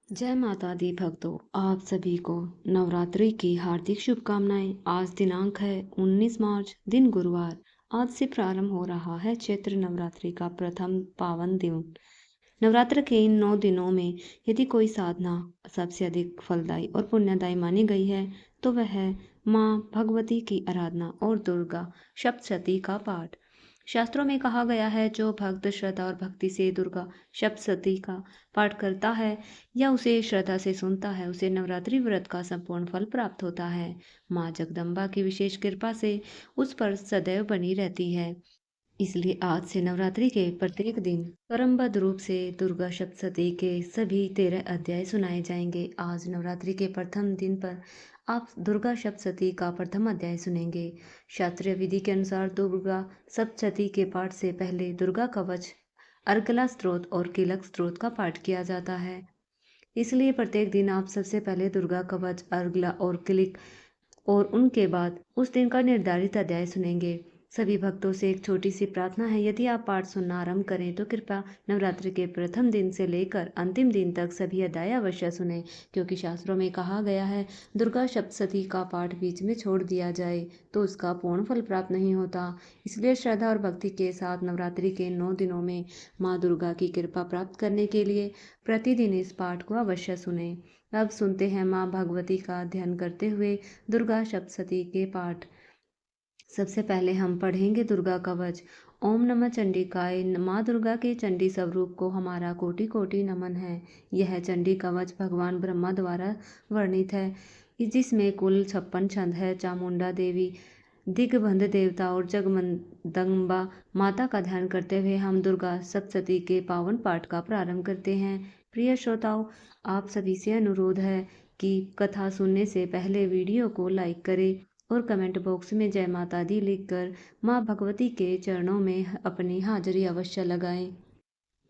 जय माता दी भक्तों, आप सभी को नवरात्रि की हार्दिक शुभकामनाएं। आज दिनांक है 19 मार्च, दिन गुरुवार। आज से प्रारंभ हो रहा है चैत्र नवरात्रि का प्रथम पावन दिन। नवरात्र के इन 9 दिनों में यदि कोई साधना सबसे अधिक फलदायी और पुण्यदायी मानी गई है तो वह है माँ भगवती की आराधना और दुर्गा सप्तशती का पाठ। शास्त्रों में कहा गया है, जो भक्त श्रद्धा और भक्ति से दुर्गा सप्तशती का पाठ करता है या उसे श्रद्धा से सुनता है, उसे नवरात्रि व्रत का संपूर्ण फल प्राप्त होता है। माँ जगदम्बा की विशेष कृपा से उस पर सदैव बनी रहती है। इसलिए आज से नवरात्रि के प्रत्येक दिन क्रमबद्ध रूप से दुर्गा सप्तशती के सभी 13 अध्याय सुनाए जाएंगे। आज नवरात्रि के प्रथम दिन पर आप दुर्गा सप्तशती का प्रथम अध्याय सुनेंगे। शास्त्रीय विधि के अनुसार दुर्गा सप्तशती के पाठ से पहले दुर्गा कवच, अर्गला स्तोत्र और कीलक स्तोत्र का पाठ किया जाता है। इसलिए प्रत्येक दिन आप सबसे पहले दुर्गा कवच, अर्गला और किलिक और उनके बाद उस दिन का निर्धारित अध्याय सुनेंगे। सभी भक्तों से एक छोटी सी प्रार्थना है, यदि आप पाठ सुनना आरंभ करें तो कृपया नवरात्रि के प्रथम दिन से लेकर अंतिम दिन तक सभी अध्याय अवश्य सुने, क्योंकि शास्त्रों में कहा गया है, दुर्गा सप्तशती का पाठ बीच में छोड़ दिया जाए तो उसका पूर्ण फल प्राप्त नहीं होता। इसलिए श्रद्धा और भक्ति के साथ नवरात्रि के 9 दिनों में माँ दुर्गा की कृपा प्राप्त करने के लिए प्रतिदिन इस पाठ को अवश्य सुने। अब सुनते हैं माँ भगवती का ध्यान करते हुए दुर्गा सप्तशती के पाठ। सबसे पहले हम पढ़ेंगे दुर्गा कवच। ओम नमः चंडिकाय। माँ दुर्गा के चंडी स्वरूप को हमारा कोटि कोटि नमन है। यह चंडी कवच भगवान ब्रह्मा द्वारा वर्णित है, जिसमें कुल 56 छंद है। चामुंडा देवी, दिग्बंध देवता और जगदम्बा माता का ध्यान करते हुए हम दुर्गा सप्तशती के पावन पाठ का प्रारंभ करते हैं। प्रिय श्रोताओं, आप सभी से अनुरोध है कि कथा सुनने से पहले वीडियो को लाइक करें और कमेंट बॉक्स में जय माता दी लिखकर माँ भगवती के चरणों में अपनी हाजिरी अवश्य लगाएं।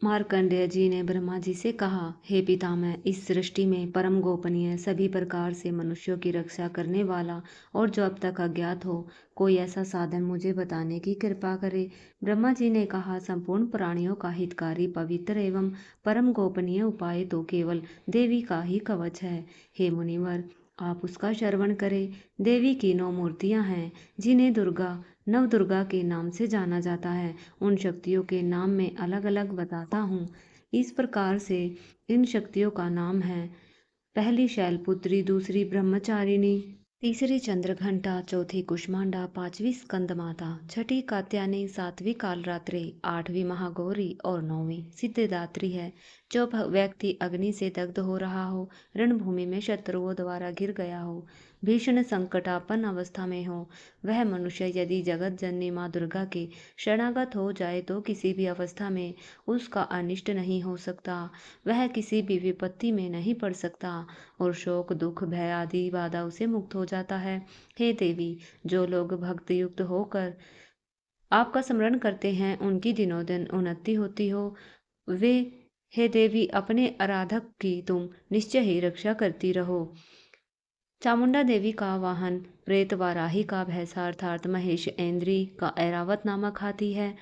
मार्कंडेय जी ने ब्रह्मा जी से कहा, हे पितामह, इस सृष्टि में परम गोपनीय, सभी प्रकार से मनुष्यों की रक्षा करने वाला और जो अब तक अज्ञात हो, कोई ऐसा साधन मुझे बताने की कृपा करे। ब्रह्मा जी ने कहा, संपूर्ण प्राणियों का हितकारी, पवित्र एवं परम गोपनीय उपाय तो केवल देवी का ही कवच है। हे मुनिवर, आप उसका श्रवण करें। देवी की 9 मूर्तियां हैं, जिन्हें दुर्गा, नव दुर्गा के नाम से जाना जाता है। उन शक्तियों के नाम मैं अलग अलग बताता हूँ। इस प्रकार से इन शक्तियों का नाम है, पहली शैलपुत्री, दूसरी ब्रह्मचारिणी, तीसरी चंद्रघंटा, चौथी कुष्मांडा, पांचवी स्कंदमाता, छठी कात्यायनी, सातवीं कालरात्रि, आठवीं महागौरी और नौवीं सिद्धिदात्री है। जो व्यक्ति अग्नि से दग्ध हो रहा हो, रणभूमि में शत्रुओं द्वारा घिर गया हो, भीषण संकटापन्न अवस्था में हो, वह मनुष्य यदि जगत जननी माँ दुर्गा के शरणागत हो जाए तो किसी भी अवस्था में उसका अनिष्ट नहीं हो सकता, वह किसी भी विपत्ति में नहीं पड़ सकता और शोक, दुख, भय आदि बाधा उसे मुक्त हो जाता है। हे देवी, जो लोग भक्ति युक्त होकर आपका स्मरण करते हैं, उनकी दिनों दिन उन्नति होती हो, वे, हे देवी, अपने आराधक की तुम निश्चय ही रक्षा करती रहो। चामुंडा देवी का वाहन प्रेत वाराही का भैंसा अर्थात महेश ऐन्द्री का ऐरावत नामक हाथी है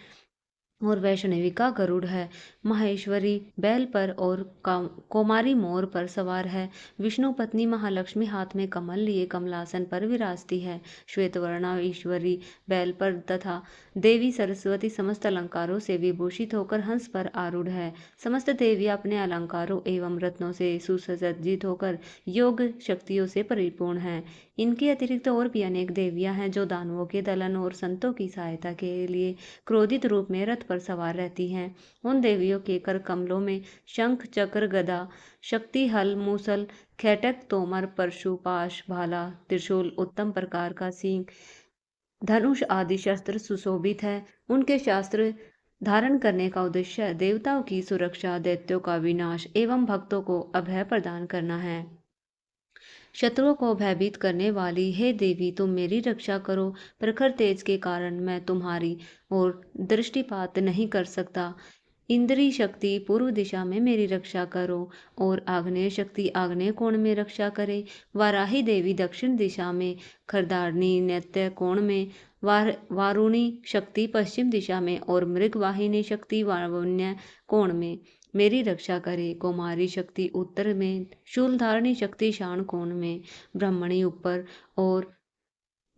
और वैष्णवी का गरुड़ है। महेश्वरी बैल पर और कोमारी मोर पर सवार है। विष्णु पत्नी महालक्ष्मी हाथ में कमल लिए कमलासन पर विराजती है। श्वेतवर्णा ईश्वरी बैल पर तथा देवी सरस्वती समस्त अलंकारों से विभूषित होकर हंस पर आरूढ़ है। समस्त देवी अपने अलंकारों एवं रत्नों से सुसज्जित होकर योग शक्तियों से परिपूर्ण है। इनके अतिरिक्त और भी अनेक देवियां हैं, जो दानवों के दलन और संतों की सहायता के लिए क्रोधित रूप में रथ पर सवार रहती हैं। उन देवियों के कर कमलों में शंख, चक्र, गदा, शक्ति, हल, मूसल, खैटक, तोमर, परशु, पाश, भाला, त्रिशूल, उत्तम प्रकार का सींग, धनुष आदि शस्त्र सुशोभित है। उनके शास्त्र धारण करने का उद्देश्य देवताओं की सुरक्षा, दैत्यों का विनाश एवं भक्तों को अभय प्रदान करना है। शत्रुओं को भयभीत करने वाली हे देवी, तुम मेरी रक्षा करो। प्रखर तेज के कारण मैं तुम्हारी ओर दृष्टिपात नहीं कर सकता। इंद्री शक्ति पूर्व दिशा में मेरी रक्षा करो और आग्नेय शक्ति आग्नेय कोण में रक्षा करे। वाराही देवी दक्षिण दिशा में, खरदारनी नैत्य कोण में, वारुणी शक्ति पश्चिम दिशा में और मृगवाहिनी शक्ति वायव्य कोण में। मेरी रक्षा करे। कौमारी शक्ति उत्तर में, शूलधारणी शक्ति ईशान कोण में, ब्रह्मणी ऊपर और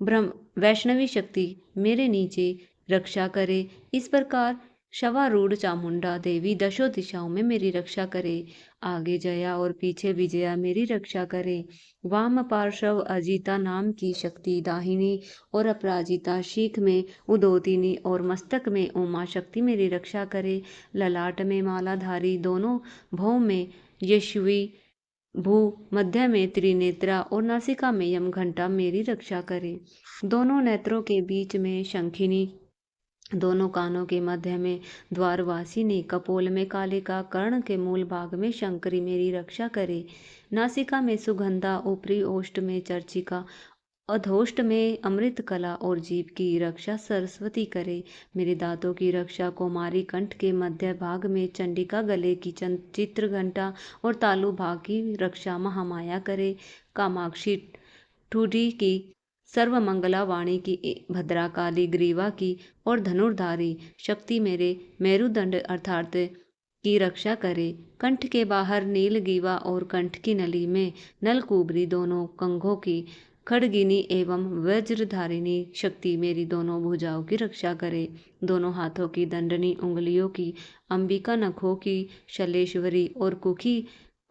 ब्रह्म वैष्णवी शक्ति मेरे नीचे रक्षा करे। इस प्रकार शवारूढ़ चामुंडा देवी दशों दिशाओं में मेरी रक्षा करे। आगे जया और पीछे विजया मेरी रक्षा करे। वाम पार्श्व अजिता नाम की शक्ति दाहिनी और अपराजिता शीख में उदोतिनी और मस्तक में उमा शक्ति मेरी रक्षा करे। ललाट में मालाधारी दोनों भौं में यशवी भू मध्य में त्रिनेत्रा और नासिका में यम घंटा मेरी रक्षा करे। दोनों नेत्रों के बीच में शंखिनी, दोनों कानों के मध्य में द्वारवासिनी, कपोल में कालिका, कर्ण के मूल भाग में शंकरी मेरी रक्षा करे। नासिका में सुगंधा, ऊपरी ओष्ठ में चर्चिका, अधोष्ठ में अमृत कला और जीभ की रक्षा सरस्वती करे। मेरे दांतों की रक्षा कौमारी, कंठ के मध्य भाग में चंडिका, गले की चित्र घंटा और तालु भाग की रक्षा महामाया करे। कामाक्षी ठुडी की, सर्वमंगला वाणी की, भद्राकाली ग्रीवा की और धनुर्धारी शक्ति मेरे मेरुदंड अर्थात की रक्षा करे। कंठ के बाहर नीलगीवा और कंठ की नली में नलकुबरी दोनों कंघों की, खड़गिनी एवं वज्रधारिणी शक्ति मेरी दोनों भुजाओं की रक्षा करे। दोनों हाथों की दंडनी उंगलियों की, अंबिका नखों की शलेश्वरी और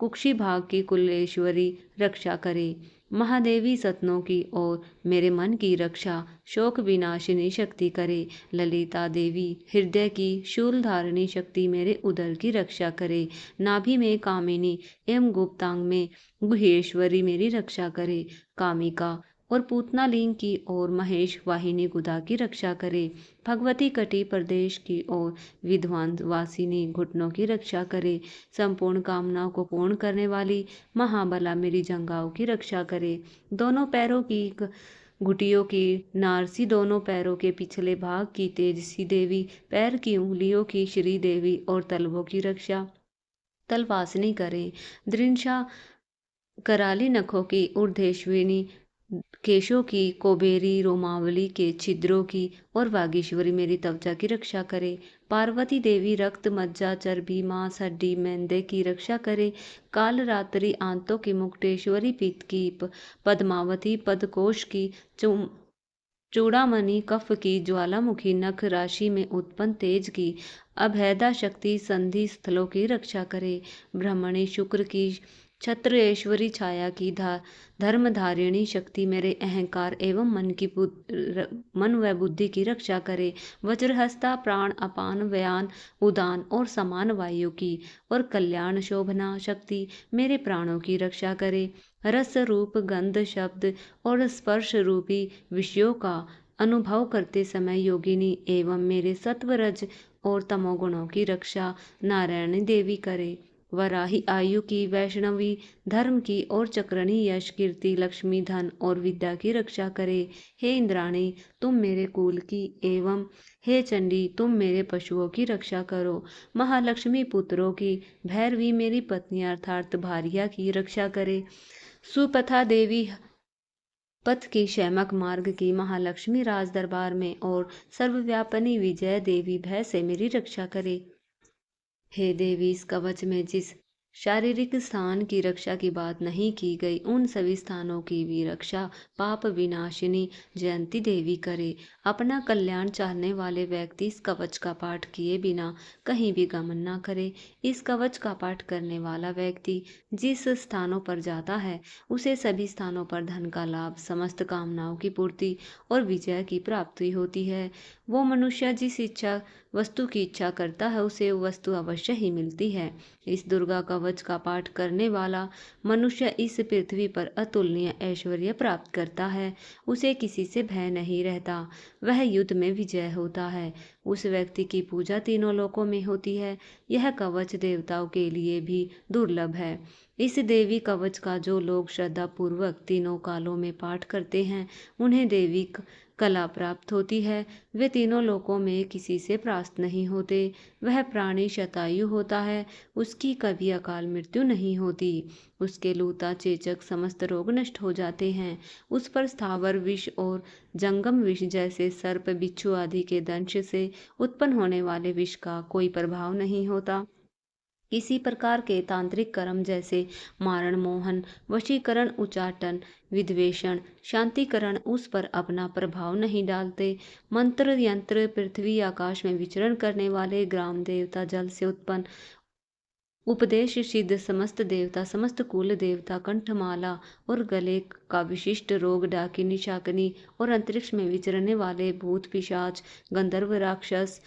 कुक्षी भाग की कुलेश्वरी रक्षा करे। महादेवी सतनों की और मेरे मन की रक्षा शोक विनाशिनी शक्ति करे। ललिता देवी हृदय की शूलधारिणी शक्ति मेरे उदर की रक्षा करे। नाभि में कामिनी एवं गुप्तांग में गुहेश्वरी मेरी रक्षा करे। कामिका और पूतना लिंग की और महेश वाहिनी गुदा की रक्षा करे। भगवती कटी प्रदेश की और विद्वान वासिनी घुटनों की रक्षा करे। संपूर्ण कामनाओं को पूर्ण करने वाली महाबला मेरी जंघाओं की रक्षा करे। दोनों पैरों की घुटियों की नारसी, दोनों पैरों के पिछले भाग की तेजसी देवी, पैर की उंगलियों की श्री देवी और तलवों की रक्षा तलवासिनी करे। दृंशा कराली नखों की ऊर्ध्वेश्विनी, केशों की कोबेरी, रोमावली के छिद्रों की और वागीश्वरी मेरी त्वचा की रक्षा करे। पार्वती देवी रक्त, मज्जा, चर्बी, मांस, हड्डी, मैंदे की रक्षा करे। काल रात्रि आंतों की, मुक्तेश्वरी पित्त की, पद्मावती पदकोश की, चूड़ामणि कफ की, ज्वालामुखी नख राशि में उत्पन्न तेज की, अभेदा शक्ति संधि स्थलों की रक्षा करे। ब्रह्मणी शुक्र की, छत्रेश्वरी छाया की, धर्मधारिणी शक्ति मेरे अहंकार एवं मन व बुद्धि की रक्षा करे। वज्रहस्ता प्राण, अपान, व्यान, उदान और समान वायु की और कल्याण शोभना शक्ति मेरे प्राणों की रक्षा करे। रस रूप, गंध, शब्द और स्पर्श रूपी विषयों का अनुभव करते समय योगिनी एवं मेरे सत्वरज और तमोगुणों की रक्षा नारायणी देवी करे। वराही आयु की, वैष्णवी धर्म की और चक्रणी यश, कीर्ति, लक्ष्मी, धन और विद्या की रक्षा करे। हे इंद्राणी, तुम मेरे कुल की एवं हे चंडी, तुम मेरे पशुओं की रक्षा करो। महालक्ष्मी पुत्रों की, भैरवी मेरी पत्नी अर्थात भारिया की रक्षा करे। सुपथा देवी पथ की, शैमक मार्ग की, महालक्ष्मी राज दरबार में और सर्वव्यापिनी विजय देवी भय से मेरी रक्षा करे। हे देवी, इस कवच में जिस शारीरिक स्थान की रक्षा की बात नहीं की गई, उन सभी स्थानों की भी रक्षा पाप विनाशिनी जयंती देवी करे। अपना कल्याण चाहने वाले व्यक्ति इस कवच का पाठ किए बिना कहीं भी गमन न करे। इस कवच का पाठ करने वाला व्यक्ति जिस स्थानों पर जाता है, उसे सभी स्थानों पर धन का लाभ, समस्त कामनाओं की पूर्ति और विजय की प्राप्ति होती है। वो मनुष्य जिस वस्तु की इच्छा करता है, उसे वो वस्तु अवश्य ही मिलती है। इस दुर्गा कवच का पाठ करने वाला मनुष्य इस पृथ्वी पर अतुलनीय ऐश्वर्य प्राप्त करता है। उसे किसी से भय नहीं रहता, वह युद्ध में विजय होता है। उस व्यक्ति की पूजा तीनों लोकों में होती है। यह कवच देवताओं के लिए भी दुर्लभ है। इस देवी कवच का जो लोग श्रद्धा पूर्वक तीनों कालों में पाठ करते हैं, उन्हें देवी कला प्राप्त होती है। वे तीनों लोकों में किसी से परास्त नहीं होते। वह प्राणी शतायु होता है, उसकी कभी अकाल मृत्यु नहीं होती। उसके लूता, चेचक समस्त रोग नष्ट हो जाते हैं। उस पर स्थावर विष और जंगम विष जैसे सर्प, बिच्छू आदि के दंश से उत्पन्न होने वाले विष का कोई प्रभाव नहीं होता। किसी प्रकार के तांत्रिक कर्म जैसे मारण, मोहन, वशीकरण, उच्चाटन, विद्वेषण, शांतिकरण उस पर अपना प्रभाव नहीं डालते। मंत्र, यंत्र, पृथ्वी आकाश में विचरण करने वाले ग्राम देवता, जल से उत्पन्न उपदेश सिद्ध समस्त देवता, समस्त कुल देवता, कंठमाला और गले का विशिष्ट रोग, डाकिनी, शाकिनी और अंतरिक्ष में विचरने वाले भूत, पिशाच, गंधर्व, राक्षस,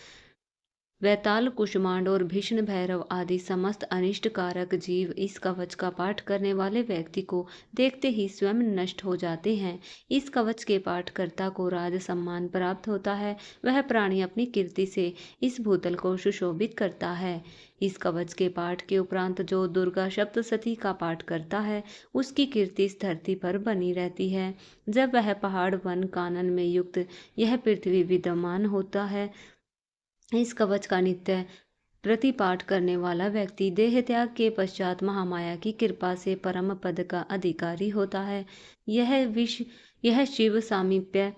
वैताल, कुष्मांड और भीषण भैरव आदि समस्त अनिष्ट कारक जीव इस कवच का पाठ करने वाले व्यक्ति को देखते ही स्वयं नष्ट हो जाते हैं। इस कवच के पाठकर्ता को राज सम्मान प्राप्त होता है। वह प्राणी अपनी कीर्ति से इस भूतल को सुशोभित करता है। इस कवच के पाठ के उपरांत जो दुर्गा सप्तशती का पाठ करता है, उसकी कीर्ति इस धरती पर बनी रहती है। जब वह पहाड़, वन, कानन में युक्त यह पृथ्वी विद्यमान होता है, इस कवच का नित्य प्रतिपाठ करने वाला व्यक्ति देह त्याग के पश्चात महामाया की कृपा से परम पद का अधिकारी होता है। यह शिव सामीप्य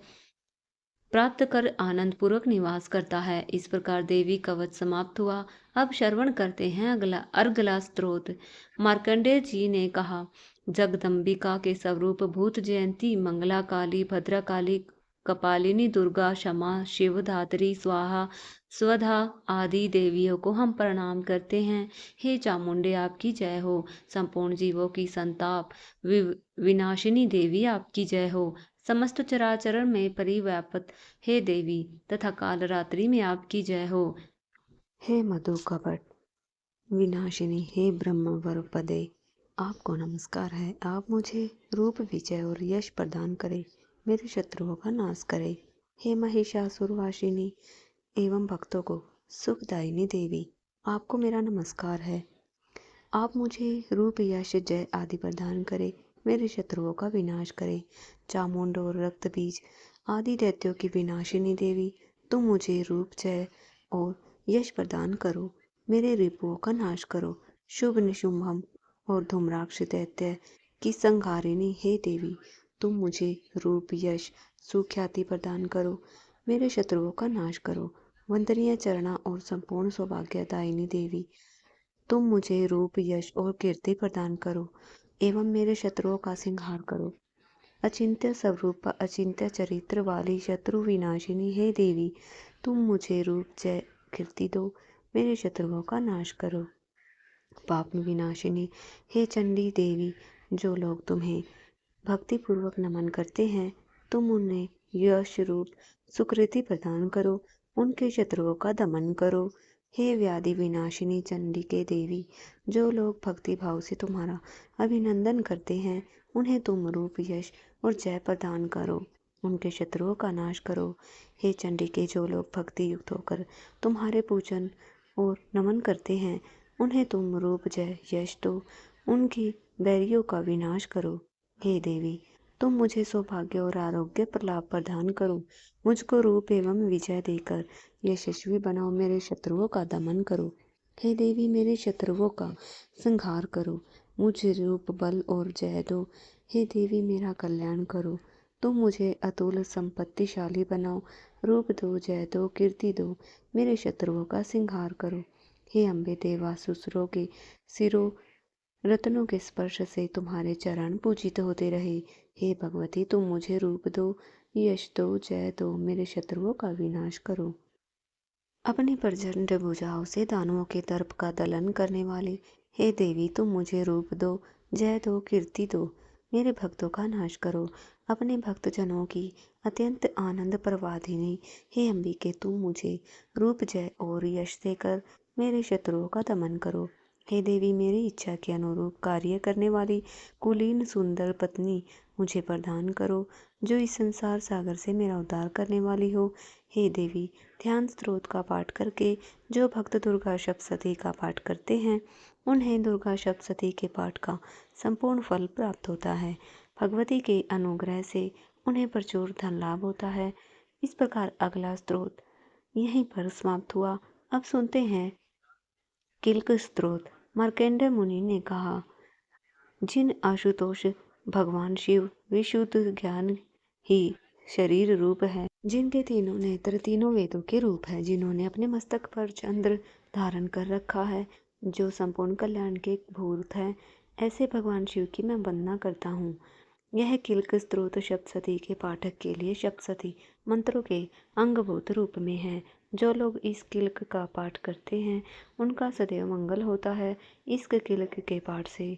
प्राप्त कर आनंद पूर्वक निवास करता है। इस प्रकार देवी कवच समाप्त हुआ। अब श्रवण करते हैं अर्गला स्तोत्र। मार्कंडेय जी ने कहा, जगदम्बिका के स्वरूप भूत जयंती, मंगला काली, भद्रा काली, कपालिनी, दुर्गा, क्षमा, शिव धात्री, स्वाहा, स्वधा आदि देवियों को हम प्रणाम करते हैं। हे चामुंडे, आपकी जय हो। संपूर्ण जीवों की संताप विनाशिनी देवी, आपकी जय हो। समस्त चराचर में परिव्याप्त हे देवी तथा काल रात्रि में आपकी जय हो। हे मधु कपट विनाशिनी, हे ब्रह्म वर पदे, आपको नमस्कार है। आप मुझे रूप, विजय और यश प्रदान करें, मेरे शत्रुओं का नाश करें। हे महिषासुर वासिनी एवं भक्तों को सुखदायिनी देवी, आपको मेरा नमस्कार है। आप मुझे रूप, यश, जय आदि प्रदान करें, मेरे शत्रुओं का विनाश करें। चामुंड और रक्त बीज आदि दैत्यों की विनाशिनी देवी, तुम मुझे रूप, जय और यश प्रदान करो, मेरे रिपुओं का नाश करो। शुभ निशुंभम और धूम्राक्ष दैत्य की संहारिणी हे देवी, तुम मुझे रूप, यश, सुख्याति प्रदान करो, मेरे शत्रुओं का नाश करो। वंदनीय चरणा और संपूर्ण सौभाग्यदायिनी देवी, तुम मुझे रूप, यश और कीर्ति प्रदान करो एवं मेरे शत्रुओं का संहार करो। अचिंत्य स्वरूप, अचिंत्य चरित्र वाली शत्रु विनाशिनी हे देवी, तुम मुझे रूप, जय, कीर्ति दो, मेरे शत्रुओं का नाश करो। पाप विनाशिनी हे चंडी देवी, जो लोग तुम्हें भक्तिपूर्वक नमन करते हैं, तुम उन्हें यश, रूप, सुकृति प्रदान करो, उनके शत्रुओं का दमन करो। हे व्याधि विनाशिनी चंडिके देवी, जो लोग भक्ति भाव से तुम्हारा अभिनंदन करते हैं, उन्हें तुम रूप, यश और जय प्रदान करो, उनके शत्रुओं का नाश करो। हे चंडिके, जो लोग भक्ति युक्त होकर तुम्हारे पूजन और नमन करते हैं, उन्हें तुम रूप, जय, यश दो, उनकी बैरियों का विनाश करो। हे देवी, तुम मुझे सौभाग्य और आरोग्य लाभ प्रदान करो, मुझको रूप एवं विजय देकर यशस्वी बनाओ, मेरे शत्रुओं का दमन करो। हे देवी, मेरे शत्रुओं का संहार करो, मुझे रूप, बल और जय दो। हे देवी, मेरा कल्याण करो, तुम मुझे अतुल संपत्तिशाली बनाओ, रूप दो, जय दो, कीर्ति दो, मेरे शत्रुओं का संहार करो। हे अम्बे, देवासुरों के सिरों रत्नों के स्पर्श से तुम्हारे चरण पूजित होते रहे। हे भगवती, तुम मुझे रूप दो, यश दो, जय दो, मेरे शत्रुओं का विनाश करो। अपनी प्रचंड भुजाओं से दानवों के दर्प का दलन करने वाले, हे देवी, तुम मुझे रूप दो, जय दो, कीर्ति दो, मेरे भक्तों का नाश करो। अपने भक्तजनों की अत्यंत आनंद प्रवाहिनी हे अंबिके, तुम मुझे रूप, जय और यश देकर मेरे शत्रुओं का दमन करो। हे देवी, मेरी इच्छा के अनुरूप कार्य करने वाली कुलीन सुंदर पत्नी मुझे प्रदान करो, जो इस संसार सागर से मेरा उद्धार करने वाली हो। हे देवी, ध्यान स्त्रोत का पाठ करके जो भक्त दुर्गा सप्तशती का पाठ करते हैं, उन्हें दुर्गा सप्तशती के पाठ का संपूर्ण फल प्राप्त होता है। भगवती के अनुग्रह से उन्हें प्रचुर धन लाभ होता है। इस प्रकार अगला स्त्रोत यहीं पर समाप्त हुआ। अब सुनते हैं किल्क स्त्रोत। मार्कंडेय मुनि ने कहा, जिन आशुतोष भगवान शिव विशुद्ध ज्ञान ही शरीर रूप है, जिनके तीनों नेत्र तीनों वेदों के रूप है, जिन्होंने अपने मस्तक पर चंद्र धारण कर रखा है, जो संपूर्ण कल्याण के भूत है, ऐसे भगवान शिव की मैं वंदना करता हूँ। यह किल्क स्त्रोत सप्तशती के पाठक के लिए सप्तशती मंत्रों के अंगभूत रूप में है। जो लोग इस किल्क का पाठ करते हैं उनका सदैव मंगल होता है। इस किल्क के पाठ से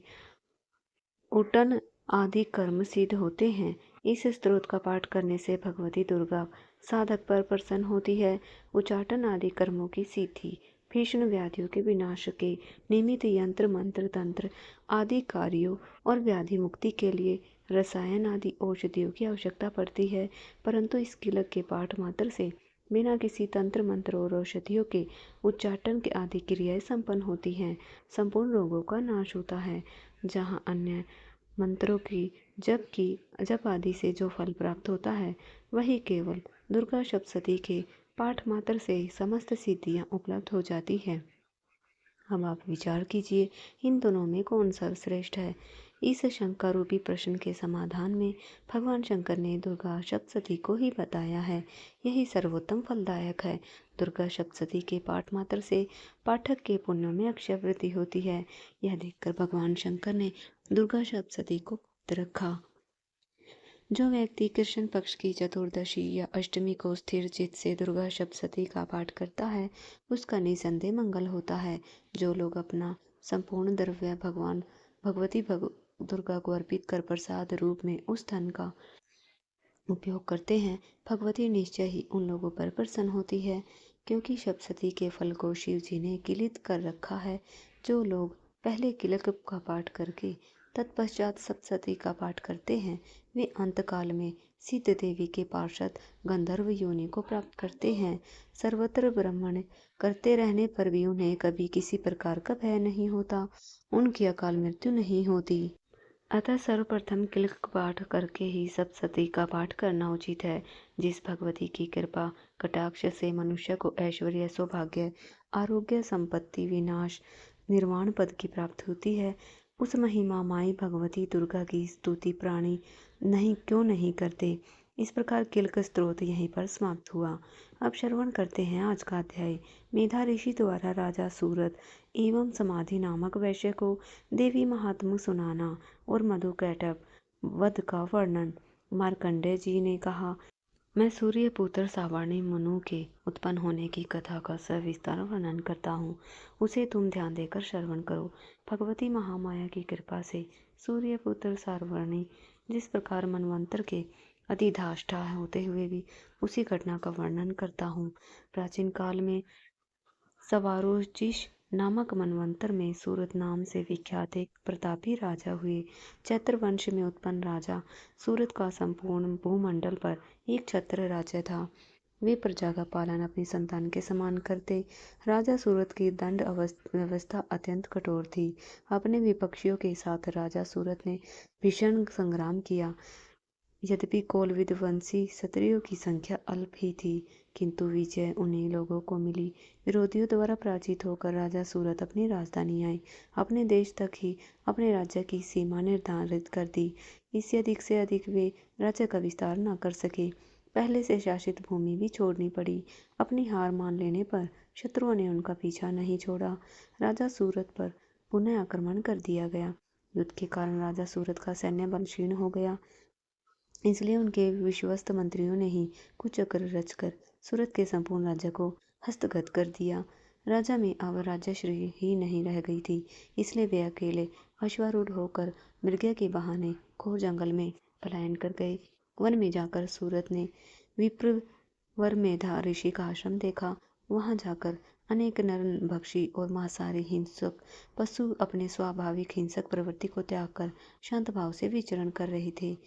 उटन आदि कर्म सिद्ध होते हैं। इस स्तोत्र का पाठ करने से भगवती दुर्गा साधक पर प्रसन्न होती है। उच्चाटन आदि कर्मों की सिद्धि, भीषण व्याधियों के विनाश के निमित्त यंत्र मंत्र तंत्र आदि कार्यों और व्याधि मुक्ति के लिए रसायन आदि औषधियों की आवश्यकता पड़ती है, परंतु इस किलक के पाठ मात्र से बिना किसी तंत्र मंत्र और औषधियों के उच्चाटन के आदि क्रियाएं संपन्न होती हैं। संपूर्ण रोगों का नाश होता है। जहाँ अन्य मंत्रों की जप आदि से जो फल प्राप्त होता है, वही केवल दुर्गा सप्तशती के पाठ मात्र से समस्त सिद्धियां उपलब्ध हो जाती है। अब आप विचार कीजिए, इन दोनों में कौन सा श्रेष्ठ है। इस शंका रूपी प्रश्न के समाधान में भगवान शंकर ने दुर्गा सप्तशती को ही बताया है। यही सर्वोत्तम फलदायक है। दुर्गा सप्तशती के पाठ मात्र से पाठक के पुण्य में अक्षय वृद्धि होती है। यह देखकर भगवान शंकर ने दुर्गा सप्तशती को गुप्त रखा। जो व्यक्ति कृष्ण पक्ष की चतुर्दशी या अष्टमी को स्थिर चित्त से दुर्गा सप्तशती का पाठ करता है, उसका निसंदेह मंगल होता है। जो लोग अपना संपूर्ण द्रव्य भगवती दुर्गा को अर्पित कर प्रसाद रूप में उस धन का उपयोग करते हैं, भगवती निश्चय ही उन लोगों पर प्रसन्न होती है, क्योंकि सप्तशती के फल को शिव जी ने किलित कर रखा है। जो लोग पहले किलक का पाठ करके तत्पश्चात सप्तशती का पाठ करते हैं, वे अंतकाल में सिद्ध देवी के पार्षद गंधर्व योनि को प्राप्त करते हैं। सर्वत्र ब्रह्मण करते रहने पर भी उन्हें कभी किसी प्रकार का भय नहीं होता, उनकी अकाल मृत्यु नहीं होती। अतः सर्वप्रथम किल्क पाठ करके ही सप्तशती का पाठ करना उचित है। जिस भगवती की कृपा कटाक्ष से मनुष्य को ऐश्वर्य, सौभाग्य, आरोग्य, संपत्ति, विनाश, निर्वाण पद की प्राप्ति होती है, उस महिमा माई भगवती दुर्गा की स्तुति प्राणी क्यों नहीं करते। इस प्रकार किल्क स्तोत्र यहीं पर समाप्त हुआ। अब श्रवण करते हैं आज का अध्याय। मेधा ऋषि द्वारा राजा सूरत एवं समाधि नामक वैश्य को देवी महात्म्य सुनाना और मधु कैटभ वध का वर्णन। मार्कंडेय जी ने कहा, मैं सूर्य पुत्र सावर्णी मनु के उत्पन्न होने की कथा का सविस्तार वर्णन करता हूँ, उसे तुम ध्यान देकर श्रवण करो। भगवती महामाया की कृपा से सूर्य पुत्र सावर्णी जिस प्रकार मनवंतर के अधिष्ठाता होते हुए भी उसी घटना का वर्णन करता हूँ। प्राचीन काल में सवारोचिष नामक मनवंतर में सूरत नाम से विख्यात एक प्रतापी राजा हुए। चैत्र वंश में उत्पन्न राजा सूरत का संपूर्ण भूमंडल पर एक छत्र राज्य था। वे प्रजा का पालन अपनी संतान के समान करते। राजा सूरत की दंड व्यवस्था अत्यंत कठोर थी। अपने विपक्षियों के साथ राजा सूरत ने भीषण संग्राम किया। यद्यपि कोल विध्वंसी क्षत्रियों की संख्या अल्प ही थी, किंतु विजय उन्हीं लोगों को मिली। विरोधियों द्वारा पराजित होकर राजा सूरत अपनी राजधानी आए। अपने देश तक ही अपने राज्य की सीमा निर्धारित कर दी। इससे अधिक से अधिक वे राज्य का विस्तार न कर सके। पहले से शासित भूमि भी छोड़नी पड़ी। अपनी हार मान लेने पर शत्रुओं ने उनका पीछा नहीं छोड़ा। राजा सूरत पर पुनः आक्रमण कर दिया गया। युद्ध के कारण राजा सूरत का सैन्य बल क्षीण हो गया। इसलिए उनके विश्वस्त मंत्रियों ने ही कुचक्र रचकर सूरत के संपूर्ण राज्य को हस्तगत कर दिया। राजा में अब राज्यश्री ही नहीं रह गई थी, इसलिए वे अकेले अश्वारूढ़ होकर मृग के बहाने घोर जंगल में पलायन कर गए। वन में जाकर सूरत ने विप्रवर मेधा ऋषि का आश्रम देखा। वहां जाकर अनेक नरभक्षी और मांसाहारी हिंसक पशु अपने स्वाभाविक हिंसक प्रवृत्ति को त्याग कर शांत भाव से विचरण कर रहे थे।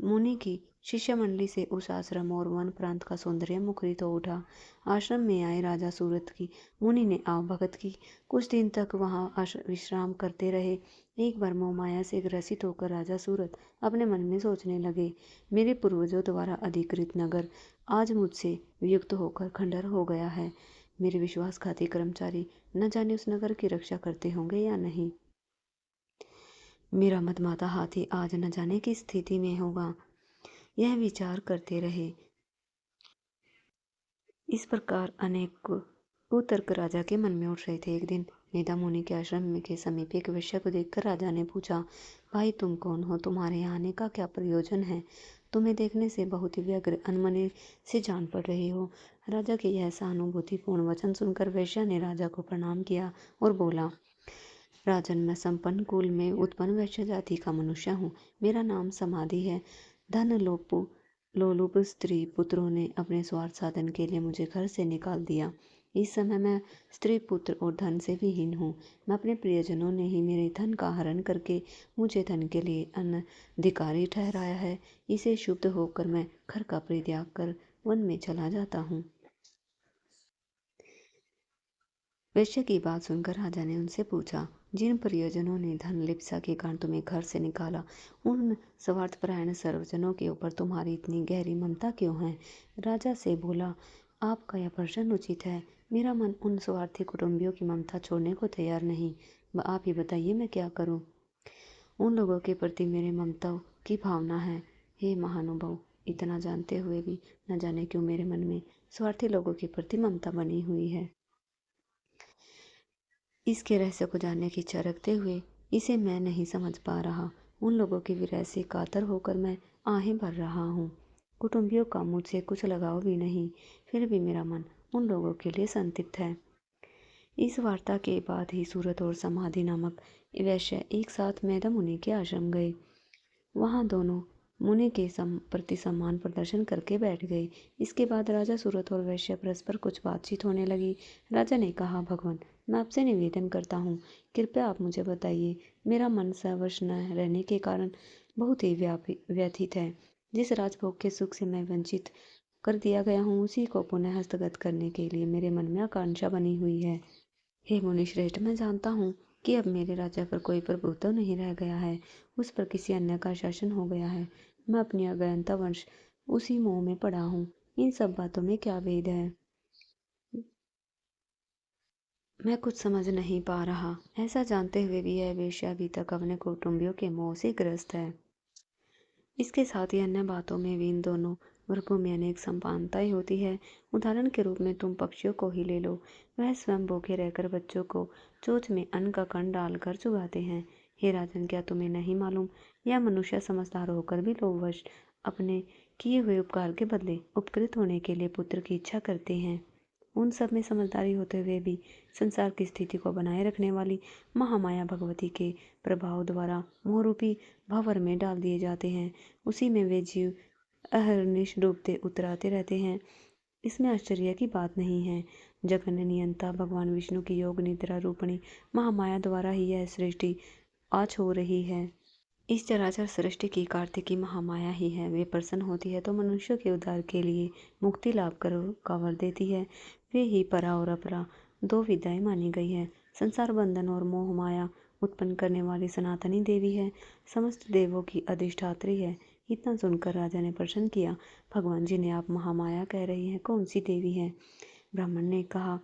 मुनि की शिष्य मंडली से उस आश्रम और वन प्रांत का सौंदर्य मुखरित हो उठा। आश्रम में आए राजा सूरत की मुनि ने आवभगत की। कुछ दिन तक वहां विश्राम करते रहे। एक बार मोह माया से ग्रसित होकर राजा सूरत अपने मन में सोचने लगे, मेरे पूर्वजों द्वारा अधिकृत नगर आज मुझसे वियुक्त होकर खंडहर हो गया है। मेरे विश्वासघाती कर्मचारी न जाने उस नगर की रक्षा करते होंगे या नहीं। मेरा मतमाता हाथी आज न जाने की स्थिति में होगा। यह विचार करते रहे। इस प्रकार अनेक कुतर्क राजा के मन में उठ रहे थे। एक दिन मेधा मुनि के आश्रम में के समीप एक वेश्या को देखकर राजा ने पूछा, भाई तुम कौन हो? तुम्हारे यहाँ आने का क्या प्रयोजन है? तुम्हें देखने से बहुत ही व्यग्र अनमने से जान पड़ रही हो। राजा के यह सहानुभूतिपूर्ण वचन सुनकर वेश्या ने राजा को प्रणाम किया और बोला, राजन, मैं संपन्न कुल में उत्पन्न वैश्य जाति का मनुष्य हूँ। मेरा नाम समाधि है। धन लोलुप स्त्री पुत्रों ने अपने स्वार्थ साधन के लिए मुझे घर से निकाल दिया। इस समय मैं स्त्री पुत्र और धन से भी हीन हूँ। मैं अपने प्रियजनों ने ही मेरे धन का हरण करके मुझे धन के लिए अनधिकारी ठहराया है। इसे क्षुब्ध होकर मैं घर का परित्याग कर वन में चला जाता हूँ। वैश्य की बात सुनकर राजा ने उनसे पूछा, जिन परियोजनों ने धन लिप्सा के कारण तुम्हें घर से निकाला, उन स्वार्थपरायण सर्वजनों के ऊपर तुम्हारी इतनी गहरी ममता क्यों है? राजा से बोला, आपका यह प्रश्न उचित है। मेरा मन उन स्वार्थी कुटुंबियों की ममता छोड़ने को तैयार नहीं। आप ही बताइए मैं क्या करूं? उन लोगों के प्रति मेरे ममता की भावना है। हे महानुभाव, इतना जानते हुए भी न जाने क्यों मेरे मन में स्वार्थी लोगों के प्रति ममता बनी हुई है। इसके रहस्य को जानने की इच्छा रखते हुए इसे मैं नहीं समझ पा रहा। उन लोगों के विरह से कातर होकर मैं आहें भर रहा हूँ। कुटुंबियों का मुझसे कुछ लगाव भी नहीं, फिर भी मेरा मन उन लोगों के लिए संतप्त है। इस वार्ता के बाद ही सूरत और समाधि नामक वैश्य एक साथ मेधा मुनि के आश्रम गए। वहां दोनों मुनि के प्रति सम्मान प्रदर्शन करके बैठ गए। इसके बाद राजा सूरत और वैश्य परस्पर कुछ बातचीत होने लगी। राजा ने कहा, भगवान, मैं आपसे निवेदन करता हूँ, कृपया आप मुझे बताइए। मेरा मन सवश न रहने के कारण बहुत ही व्यथित है। जिस राजभोग के सुख से मैं वंचित कर दिया गया हूँ, उसी को पुनः हस्तगत करने के लिए मेरे मन में आकांक्षा बनी हुई है। हे मुनिश्रेष्ठ, मैं जानता हूँ कि अब मेरे राज्य पर कोई प्रभुत्व नहीं रह गया है। उस पर किसी अन्य का शासन हो गया है। मैं अपनी अज्ञानता वंश उसी मोह में पड़ा हूँ। इन सब बातों में क्या भेद है, मैं कुछ समझ नहीं पा रहा। ऐसा जानते हुए भी यह वेश्या अभी तक अपने कुटुंबियों के मोह से ग्रस्त है। इसके साथ ही अन्य बातों में भी इन दोनों वर्गों में अनेक समानताएं होती है। उदाहरण के रूप में तुम पक्षियों को ही ले लो। वह स्वयं भूखे रहकर बच्चों को चोंच में अन्न का कण डालकर चुगाते हैं। हे राजन, क्या तुम्हें नहीं मालूम, यह मनुष्य समझदार होकर भी लोभवश अपने किए हुए उपकार के बदले उपकृत होने के लिए पुत्र की इच्छा करते हैं। उन सब में समझदारी होते हुए भी संसार की स्थिति को बनाए रखने वाली महामाया भगवती के प्रभाव द्वारा मोहरूपी भंवर में डाल दिए जाते हैं। उसी में वे जीव अहर्निश डूबते उतराते रहते हैं। इसमें आश्चर्य की बात नहीं है। जगन नियंता भगवान विष्णु की योग निद्रा रूपणी महामाया द्वारा ही यह सृष्टि आज हो रही है। इस चराचर सृष्टि की कार्तिकी महामाया ही है। वे प्रसन्न होती है तो मनुष्यों के उद्धार के लिए मुक्ति लाभ कर कावर देती है। वे ही परा और अपरा दो विद्याएं मानी गई है। संसार बंधन और मोह माया उत्पन्न करने वाली सनातनी देवी है। समस्त देवों की अधिष्ठात्री है। इतना सुनकर राजा ने प्रश्न किया, भगवान, जिन्हें आप महामाया कह रही हैं, कौन सी देवी है? ब्राह्मण ने कहा,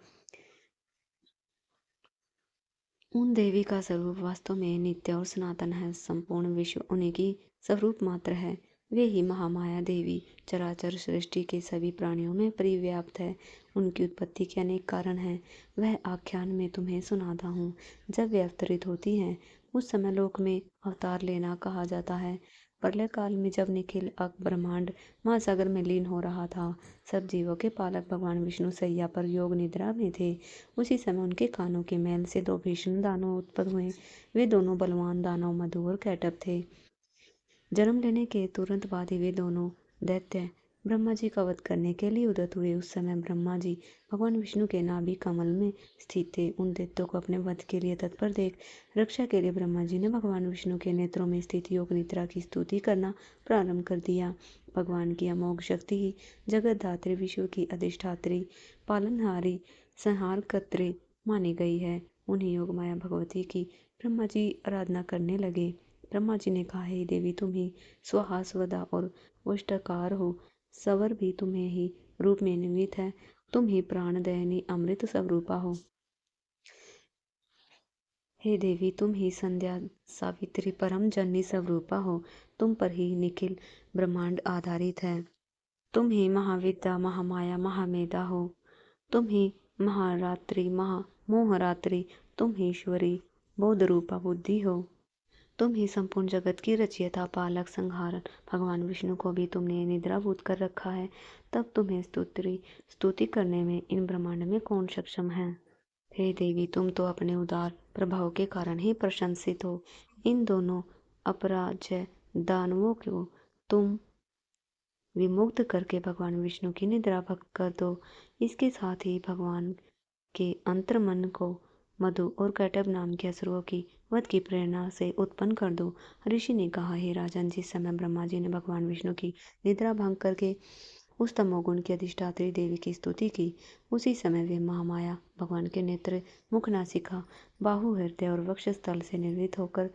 उन देवी का स्वरूप वास्तव में नित्य और सनातन है। संपूर्ण विश्व उन्हीं की स्वरूप मात्र है। वे ही महामाया देवी चराचर सृष्टि के सभी प्राणियों में परिव्याप्त है। उनकी उत्पत्ति के अनेक कारण हैं। वह आख्यान में तुम्हें सुनाता हूँ। जब वे अवतरित होती हैं, उस समय लोक में अवतार लेना कहा जाता है। प्रलय काल में जब निखिल ब्रह्मांड महासागर में लीन हो रहा था, सब जीवों के पालक भगवान विष्णु सैया पर योग निद्रा में थे। उसी समय उनके कानों के मैल से दो भीषण दानव उत्पन्न हुए। वे दोनों बलवान दानव मधु और कैटभ थे। जन्म लेने के तुरंत बाद ही वे दोनों दैत्य ब्रह्मा जी का वध करने के लिए उद्यत हुए। उस समय ब्रह्मा जी भगवान विष्णु के नाभि कमल में स्थित थे। उन दैत्यों को अपने वध के लिए तत्पर देख रक्षा के लिए ब्रह्मा जी ने भगवान विष्णु के नेत्रों में स्थित योग निद्रा की स्तुति करना प्रारंभ कर दिया। भगवान की अमोघ शक्ति ही जगत धात्री, विश्व की अधिष्ठात्री, पालनहारी, संहारकर्त्री मानी गई है। उन्हीं योग माया भगवती की ब्रह्मा जी आराधना करने लगे। ब्रह्मा जी ने कहा, हे देवी, तुम ही स्वाहा स्वदा और वष्टकार हो। सवर भी तुम्हें ही रूप में निमित है। तुम ही प्राण दयनी अमृत स्वरूपा हो। हे देवी, तुम ही संध्या सावित्री परम जननी स्वरूपा हो। तुम पर ही निखिल ब्रह्मांड आधारित है। तुम ही महाविद्या, महामाया, महामेधा हो। तुम ही महारात्रि, महामोहरात्रि, तुम ही ईश्वरी बोध रूपा बुद्धि हो। तुम ही संपूर्ण जगत की रचयिता, पालक, संहारक। भगवान विष्णु को भी तुमने निद्राभूत कर रखा है, तब तुम्हें स्तुति करने में इन ब्रह्मांड में कौन सक्षम है। हे देवी, तुम तो अपने उदार प्रभाव के कारण ही प्रशंसित हो। इन दोनों अपराज्य दानवों को तुम विमुक्त करके भगवान विष्णु की निद्रा भंग कर दो। इसके साथ ही भगवान के अंतर्मन को मधु और कैटभ नाम के असुरों की वध की प्रेरणा से उत्पन्न कर दो। ऋषि ने कहा, हे राजन, जिस समय ब्रह्मा जी ने भगवान विष्णु की निद्रा भंग करके उस तमोगुण की अधिष्ठात्री देवी की स्तुति की, उसी समय वे महामाया भगवान के नेत्र, मुख, नासिका, बाहु, हृदय और वक्ष स्थल से निर्मित होकर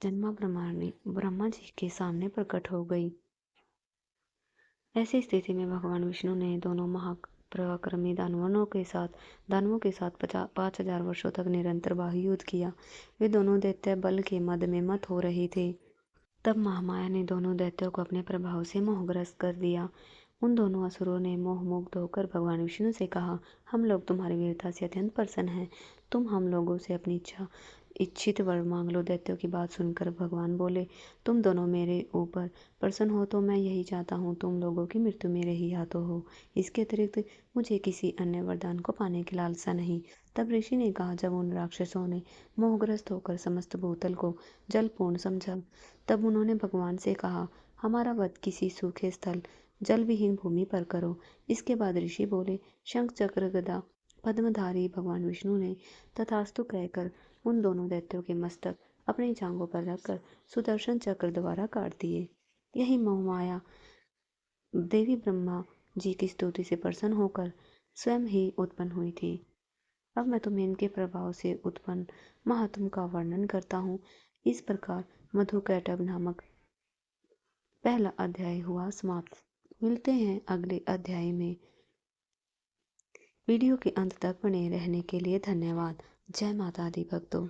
जन्मा ब्रह्मा जी के सामने प्रकट हो गई। ऐसी स्थिति में भगवान विष्णु ने दोनों महापराक्रमी दानवों के साथ 5,000 वर्षों तक निरंतर बाहु युद्ध किया। वे दोनों दैत्य बल के मद में मत हो रहे थे। तब महामाया ने दोनों दैत्यों को अपने प्रभाव से मोहग्रस्त कर दिया। उन दोनों असुरों ने मोहमुग्ध होकर भगवान विष्णु से कहा, हम लोग तुम्हारी वीरता से अत्यंत प्रसन्न हैं। तुम हम लोगों से अपनी इच्छित वर मांग लो। दैत्यों की बात सुनकर भगवान बोले, तुम दोनों मेरे ऊपर प्रसन्न हो तो मैं यही चाहता हूँ, तुम लोगों की मृत्यु मेरे ही हाथों हो। इसके अतिरिक्त मुझे किसी अन्य वरदान को पाने की लालसा नहीं। तब ऋषि ने कहा, जब उन राक्षसों ने मोहग्रस्त होकर समस्त भूतल को जलपूर्ण समझा, तब उन्होंने भगवान से कहा, हमारा वध किसी सूखे स्थल जल विहीन भूमि पर करो। इसके बाद ऋषि बोले, शंख चक्र गदा पद्मधारी भगवान विष्णु ने तथास्तु कहकर उन दोनों दैत्यों के मस्तक अपनी जांघों पर रखकर सुदर्शन चक्र द्वारा काट दिए। यही मोहमाया देवी ब्रह्मा जी की स्तुति से प्रसन्न होकर स्वयं ही उत्पन्न हुई थी। अब मैं तुम्हें इनके प्रभाव से उत्पन्न महात्म का वर्णन करता हूँ। इस प्रकार मधु कैटभ नामक पहला अध्याय हुआ समाप्त। मिलते हैं अगले अध्याय में। वीडियो के अंत तक बने रहने के लिए धन्यवाद। जय माता दी भक्तों।